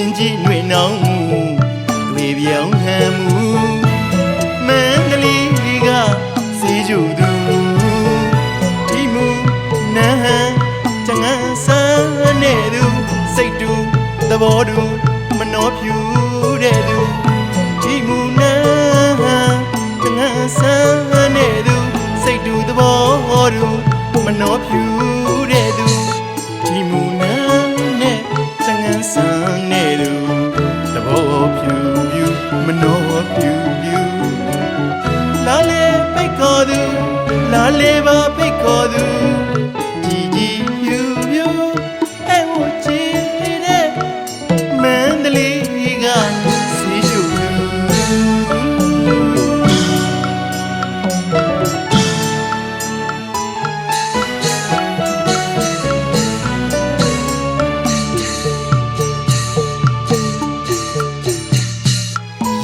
ရင်ကြီးနှွေနှောင်းမှုတွေ့ပြောင်းဟန်မှုမန္တလေးကစေကြသူဒီမူနန်းဟန်ကျငန်းဆန်းနဲ့သူစိတ်တူသဘောတူမနှောဖြူတဲ့သူဒီမူနန်းဟန်ကျငန်းဆန်းနဲ့သူစိတ်တူသဘောတူမနှောဖြူတဲ့သူဒီမူနန်းနဲ့ကျငန်းဆန်းနဲ့သူသဘောဖြူဖြူမနှောဖြူဖြူလာလေပိတ်ခေါ်သူလာလေပါပိတ်ခေါ်သူကြီးကြီးဖြူဖြူအဲ့ဝချီတဲ့မန္တလေးကစေကြသူ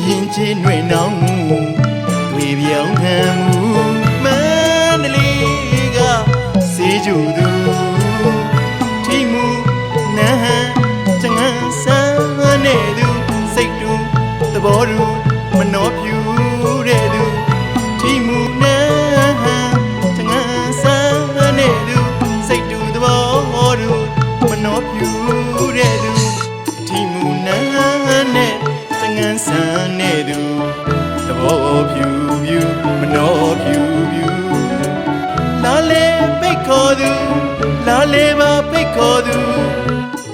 ရင်ကြီးနှွေနှောင်းမှုတွေ့ပြောင်းဟန်မှုမန္တလေးကစေကြသူထိမှုနန်းဟန်ကျငန်းဆန်းနဲ့သူစိတ်တူသဘောတူမနှောဖြူတဲ့သူထိမှုနန်းဟန်ကျငန်းဆန်းနဲ့သူစိတ်တူသဘောတူမနှောဖြူတဲ့သူထိမှုနန်းဟန်နဲ့ကျငန်းဆန်းနဲ့သူသဘောဖြူဖြူမနှောဖြူဖြူလာလေပိတ်ခေါ်သူလာလေပါပိတ်ခေါ်သူ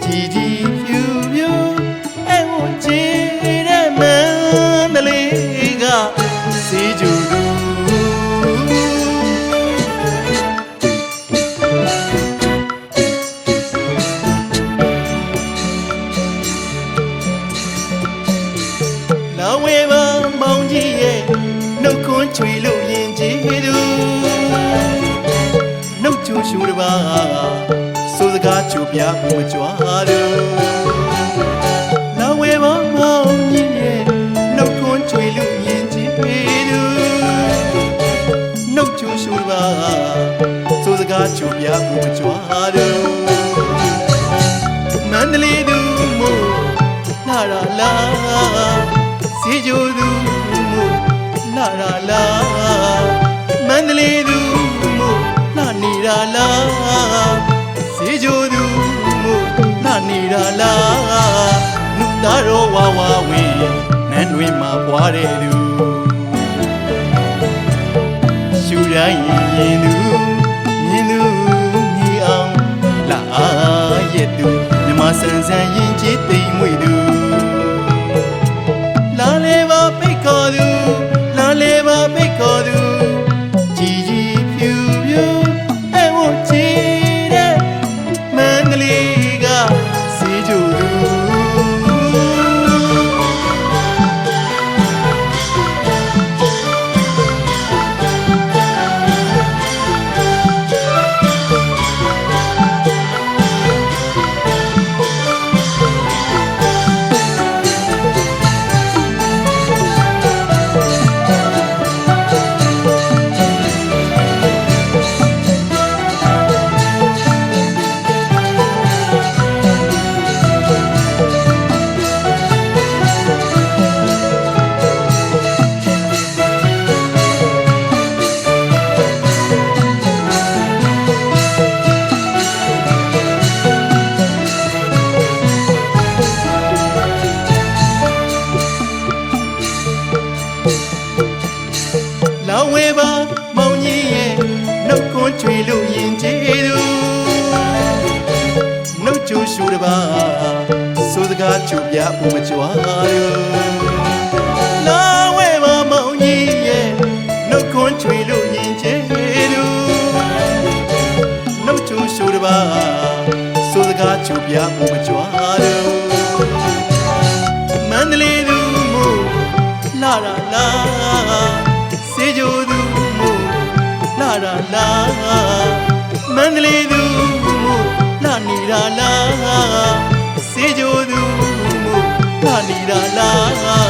ကြီးကြီးဖြူဖြူအဲ့ဝချီတဲ့မန္တလေးကစေကြသူလာဝဲပါမောင်ကြီးရဲ့နှုတ်ခွန်းချွေလို့ရင်ကြီးသူနှုတ်ချူရှူတပါစိုးစကားချူပြဖို့မကြွားသူလာဝဲပါမောင်ကြီးရဲ့နှုတ်ခွန်းချွေလို့ရင်ကြီးသူနှုတ်ချူရှူတပါစိုးစကားချူပြဖို့မကြွားသူမန္တလေးသူမို့လာလာလာစေကြသူမို့လာလာလာမန္တလေးသူမို့လာနေတာလားစေကြသူမို့လာနေတာလားနုသားတော်ဝါဝါဝေနန်းတွင်မှာပွားတဲ့သူရှူတိုင်းရင်သူမြင်သူမြည်အောင်လာရဲ့သူမြမဆန်းဆန်းရင်ချစ်သိမ်မွေသူလာလေပါပိတ်ခေါ်သူလာလေပါပိတ်ခေါ်သူကြီးကြီးဖြူဖြူအဲ့ဝချီတဲ့မန္တလေးကစေကြသူလာဝဲပါမောင်ကြီးရဲ့နှုတ်ခွန်းချွေလို့ရင်ကြီးသူနှုတ်ချူရှူတပါစိုးစကားချူပြဖို့မကြွားသူလာဝဲပါမောင်ကြီးရဲ့နှုတ်ခွန်းချွေလို့ရင်ကြီးသူနှုတ်ချူရှူတပါစိုးစကားချူပြဖို့မကြွားသူမန္တလေးသူမို့လာလာလာစေကြသူမို့လာလာလာမန္တလေးသူမို့လာနေတာလားစေကြသူမို့လာနေတာလား